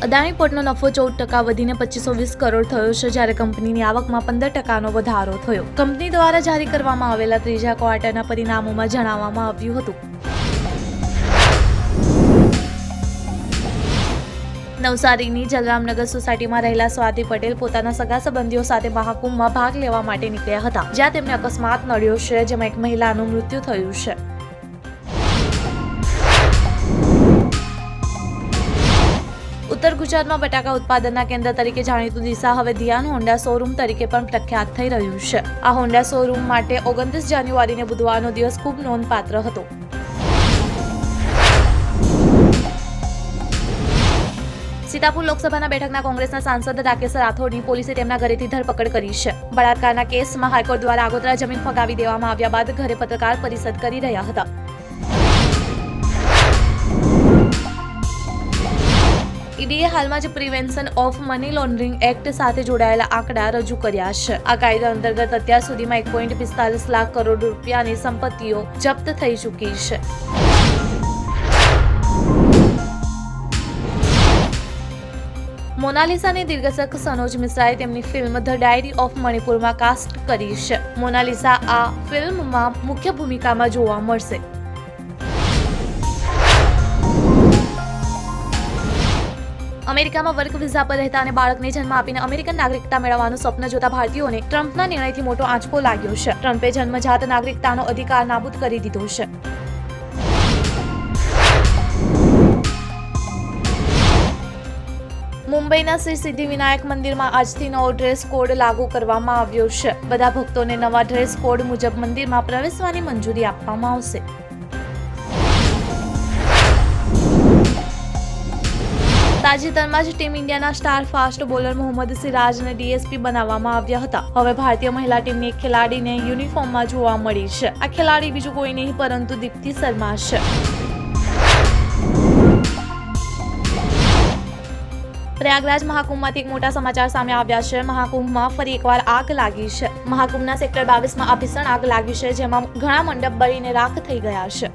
અદાણી પોર્ટનો નફો 14% વધીને 2520 કરોડ થયો છે, જ્યારે કંપનીની આવકમાં 15% વધારો થયો. કંપની દ્વારા જારી કરવામાં આવેલા ત્રીજા ક્વાર્ટરના પરિણામોમાં જણાવવામાં આવ્યું હતું. નવસારીની જલરામનગર સોસાયટીમાં રહેલા સ્વાતિ પટેલ પોતાના સગા સંબંધીઓ સાથે મહાકુંભમાં ભાગ લેવા માટે નીકળ્યા હતા, જ્યાં તેમને અકસ્માત નડ્યો છે, જેમાં એક મહિલાનું મૃત્યુ થયું છે. ઉત્તર ગુજરાતમાં બટાકા ઉત્પાદનના કેન્દ્ર તરીકે જાણીતું ડીસા હવે દિયાન હોન્ડા શોરૂમ તરીકે પણ પ્રખ્યાત થઈ રહ્યું છે. આ હોન્ડા શોરૂમ માટે 29 જાન્યુઆરીને બુધવારનો દિવસ ખૂબ નોંધપાત્ર હતો. સીતાપુર લોકસભાના બેઠકના કોંગ્રેસના સાંસદ રાકેશ રાઠોડની પોલીસે તેમના ઘરેથી ધરપકડ કરી છે. બળાત્કારના કેસમાં હાઈકોર્ટ દ્વારા આગોતરા જમીન ફગાવી દેવામાં આવ્યા બાદ ઘરે પત્રકાર પરિષદ કરી રહ્યા હતા. ઈડીએ હાલમાં જ prevention of money laundering act સાથે જોડાયેલા આંકડા રજૂ કર્યા છે. આ કાયદા અંતર્ગત અત્યાર સુધીમાં 1.45 લાખ કરોડ રૂપિયાની સંપત્તિઓ જપ્ત થઈ ચૂકી છે. મોનાલિસાની દિગ્દર્શક સનોજ મિશ્રાએ તેમની ફિલ્મ ધ ડાયરી ઓફ મણિપુરમાં કાસ્ટ કરી છે. મોનાલિસા આ ફિલ્મમાં મુખ્ય ભૂમિકામાં જોવા મળશે. અમેરિકામાં વર્ક વિઝા પર રહેતા અને બાળકને જન્મ આપીને અમેરિકન નાગરિકતા મેળવવાનું સ્વપ્ન જોતા ભારતીયોને ટ્રમ્પના નિર્ણયથી મોટો આંચકો લાગ્યો છે. ટ્રમ્પે જન્મજાત નાગરિકતાનો અધિકાર નાબૂદ કરી દીધો છે. મુંબઈના શ્રી સિદ્ધિવિનાયક મંદિરમાં આજથી નવો ડ્રેસ કોડ લાગુ કરવામાં આવ્યો છે. બધા ભક્તોને નવા ડ્રેસ કોડ મુજબ મંદિરમાં પ્રવેશવાની મંજૂરી આપવામાં આવશે. તાજેતરમાં જ ટીમ ઇન્ડિયાના સ્ટાર ફાસ્ટ બોલર મોહમ્મદ સિરાજને ડીએસપી બનાવવામાં આવ્યા હતા. હવે ભારતીય મહિલા ટીમની એક ખેલાડીને યુનિફોર્મમાં જોવા મળી છે. આ ખેલાડી બીજું કોઈ નહીં પરંતુ દીપ્તિ શર્મા છે. પ્રયાગરાજ મહાકુંભમાંથી એક મોટા સમાચાર સામે આવ્યા છે. મહાકુંભમાં ફરી એકવાર આગ લાગી છે. મહાકુંભના સેક્ટર 22માં આ ભીષણ આગ લાગી છે, જેમાં ઘણા મંડપ બળીને રાખ થઈ ગયા છે.